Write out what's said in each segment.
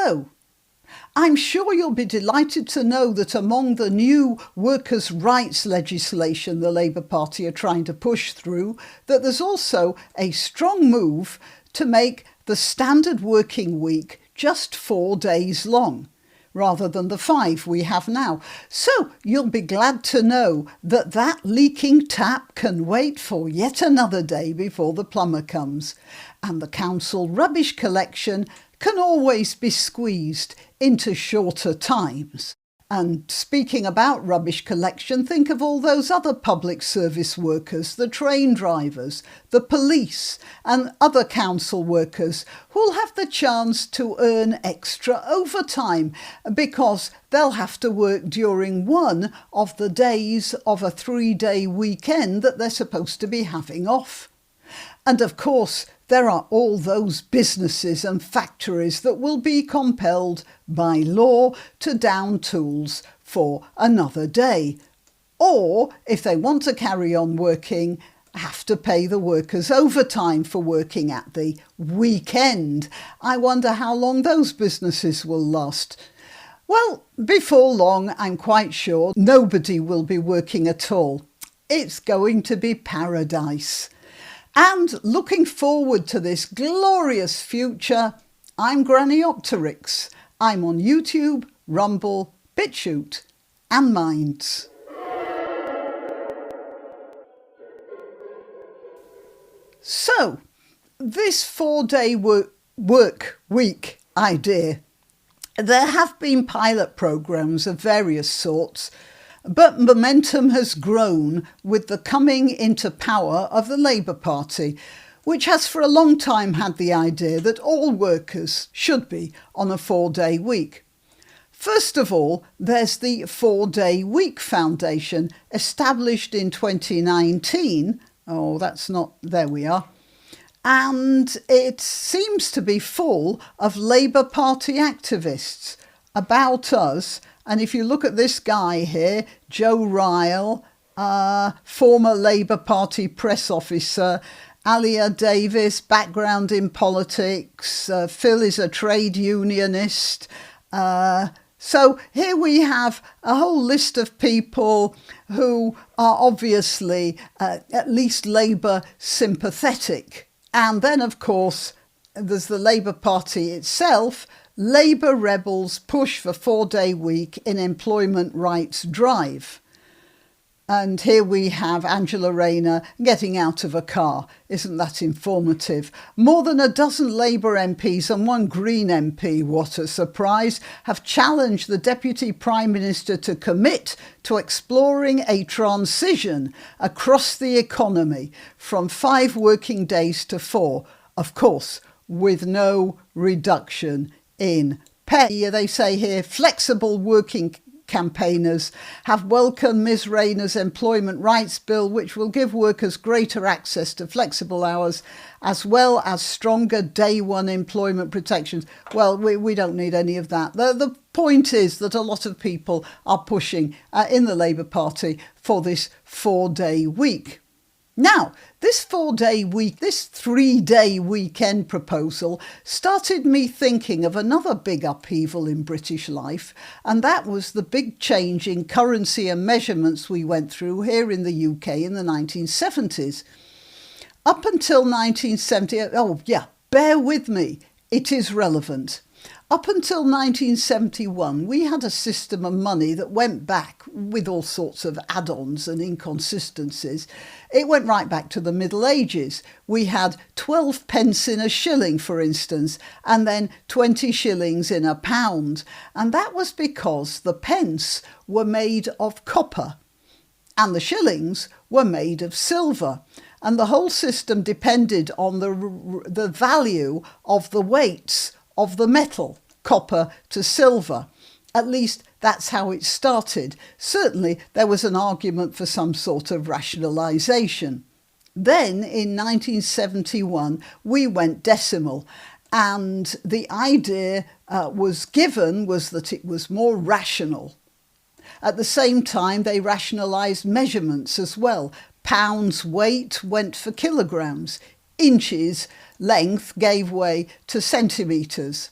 So, I'm sure you'll be delighted to know that among the new workers' rights legislation the Labour Party are trying to push through, that there's also a strong move to make the standard working week just 4 days long, rather than the 5 we have now. So you'll be glad to know that that leaking tap can wait for yet another day before the plumber comes, and the council rubbish collection can always be squeezed into shorter times. And speaking about rubbish collection, think of all those other public service workers, the train drivers, the police and other council workers who'll have the chance to earn extra overtime because they'll have to work during one of the days of a 3-day weekend that they're supposed to be having off. And of course, there are all those businesses and factories that will be compelled by law to down tools for another day. Or, if they want to carry on working, have to pay the workers overtime for working at the weekend. I wonder how long those businesses will last. Well, before long, I'm quite sure nobody will be working at all. It's going to be paradise. And looking forward to this glorious future, I'm Granniopteryx. I'm on YouTube, Rumble, BitChute and Minds. So, this 4-day work week idea. There have been pilot programmes of various sorts, but momentum has grown with the coming into power of the Labour Party, which has for a long time had the idea that all workers should be on a 4-day week. First of all, there's the 4-Day Week Foundation, established in 2019. There we are. And it seems to be full of Labour Party activists. About Us. And if you look at this guy here, Joe Ryle, former Labour Party press officer, Alia Davis, background in politics, Phil is a trade unionist. So here we have a whole list of people who are obviously at least Labour sympathetic. And then, of course, there's the Labour Party itself. Labour rebels push for 4-day week in employment rights drive. And here we have Angela Rayner getting out of a car. Isn't that informative? More than a dozen Labour MPs and one Green MP, what a surprise, have challenged the Deputy Prime Minister to commit to exploring a transition across the economy from 5 working days to 4, of course, with no reduction in pay. They say here, flexible working campaigners have welcomed Ms Rayner's employment rights bill, which will give workers greater access to flexible hours as well as stronger day one employment protections. Well, we don't need any of that. The point is that a lot of people are pushing in the Labour Party for this 4-day week. Now, this 4-day week, this 3-day weekend proposal started me thinking of another big upheaval in British life, and that was the big change in currency and measurements we went through here in the UK in the 1970s. Up until 1970, bear with me, it is relevant. Up until 1971, we had a system of money that went back with all sorts of add-ons and inconsistencies. It went right back to the Middle Ages. We had 12 pence in a shilling, for instance, and then 20 shillings in a pound. And that was because the pence were made of copper and the shillings were made of silver. And the whole system depended on the value of the weights of the metal, copper to silver. At least that's how it started. Certainly there was an argument for some sort of rationalisation. Then in 1971 we went decimal, and the idea was that it was more rational. At the same time they rationalised measurements as well. Pounds weight went for kilograms. Inches length gave way to centimetres.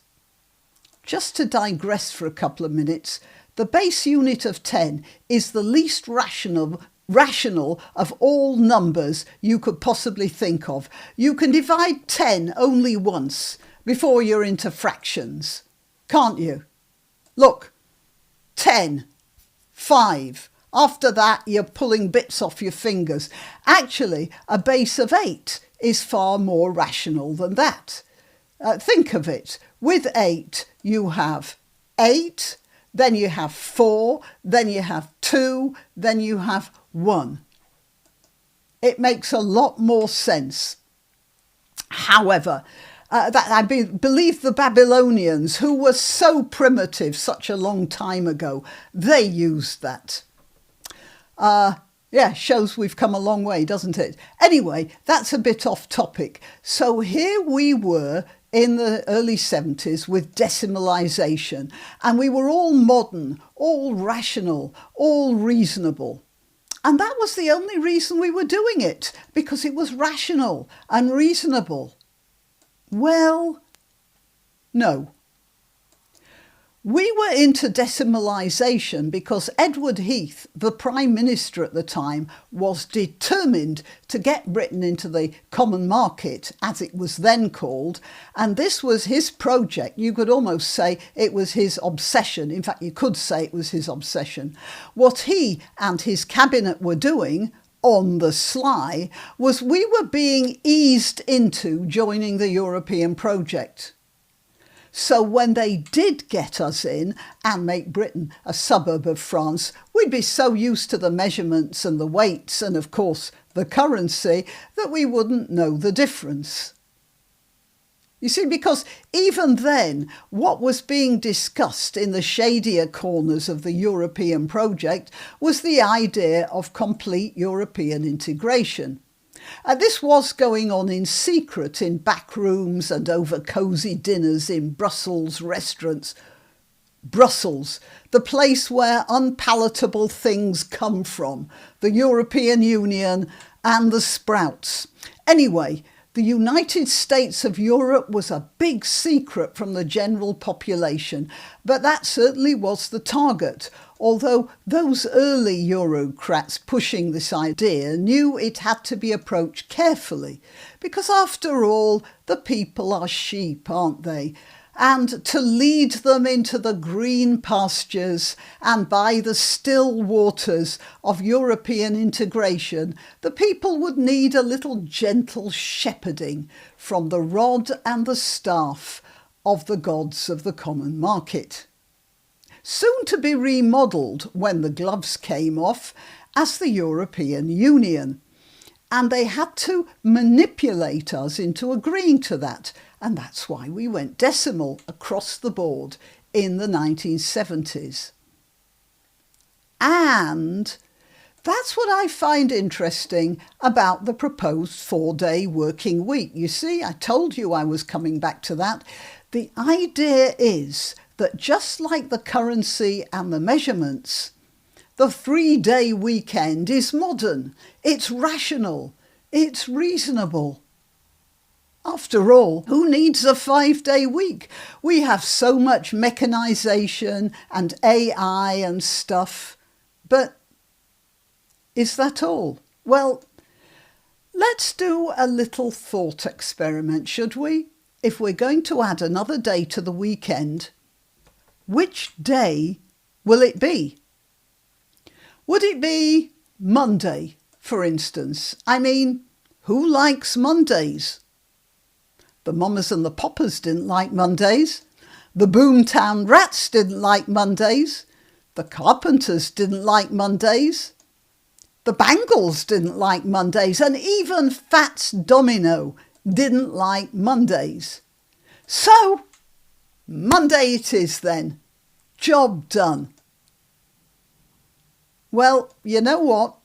just to digress for a couple of minutes, the base unit of 10 is the least rational of all numbers you could possibly think of. You can divide 10 only once before you're into fractions, can't you? Look, 10, 5. After that, you're pulling bits off your fingers. Actually, a base of 8 is far more rational than that. Think of it. With 8, you have 8, then you have 4, then you have 2, then you have 1. It makes a lot more sense. However, I believe the Babylonians, who were so primitive such a long time ago, they used that. Yeah, shows we've come a long way, doesn't it? Anyway, that's a bit off topic. So here we were in the early 70s with decimalisation, and we were all modern, all rational, all reasonable. And that was the only reason we were doing it, because it was rational and reasonable. Well, no. We were into decimalisation because Edward Heath, the Prime Minister at the time, was determined to get Britain into the common market, as it was then called, and this was his project. You could almost say it was his obsession. In fact, you could say it was his obsession. What he and his cabinet were doing on the sly was we were being eased into joining the European project. So when they did get us in and make Britain a suburb of France, we'd be so used to the measurements and the weights and, of course, the currency that we wouldn't know the difference. You see, because even then, what was being discussed in the shadier corners of the European project was the idea of complete European integration. This was going on in secret in back rooms and over cosy dinners in Brussels restaurants. Brussels, the place where unpalatable things come from, the European Union and the sprouts. Anyway, the United States of Europe was a big secret from the general population, but that certainly was the target, although those early Eurocrats pushing this idea knew it had to be approached carefully, because after all, the people are sheep, aren't they? And to lead them into the green pastures and by the still waters of European integration, the people would need a little gentle shepherding from the rod and the staff of the gods of the common market. Soon to be remodelled when the gloves came off as the European Union. And they had to manipulate us into agreeing to that. And that's why we went decimal across the board in the 1970s. And that's what I find interesting about the proposed 4-day working week. You see, I told you I was coming back to that. The idea is that just like the currency and the measurements, the 3-day weekend is modern, it's rational, it's reasonable. After all, who needs a 5-day week? We have so much mechanisation and AI and stuff. But is that all? Well, let's do a little thought experiment, should we? If we're going to add another day to the weekend, which day will it be? Would it be Monday, for instance? I mean, who likes Mondays? The Mamas and the Poppers didn't like Mondays. The Boomtown Rats didn't like Mondays. The Carpenters didn't like Mondays. The Bangles didn't like Mondays. And even Fats Domino didn't like Mondays. So, Monday it is then. Job done. Well, you know what?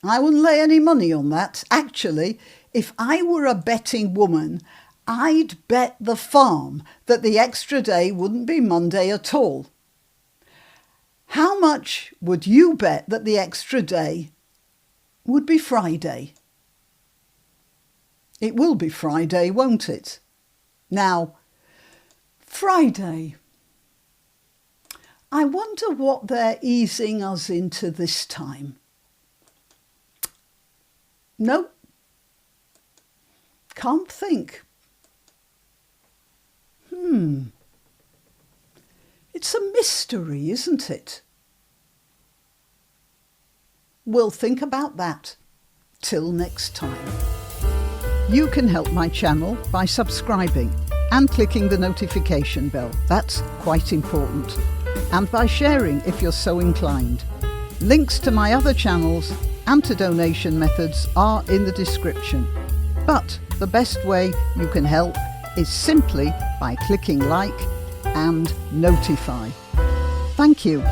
I wouldn't lay any money on that. Actually, if I were a betting woman, I'd bet the farm that the extra day wouldn't be Monday at all. How much would you bet that the extra day would be Friday? It will be Friday, won't it? Now, Friday. I wonder what they're easing us into this time. No, can't think. It's a mystery, isn't it? We'll think about that. Till next time. You can help my channel by subscribing and clicking the notification bell. That's quite important. And by sharing if you're so inclined. Links to my other channels and to donation methods are in the description. But the best way you can help is simply by clicking like and notify. Thank you.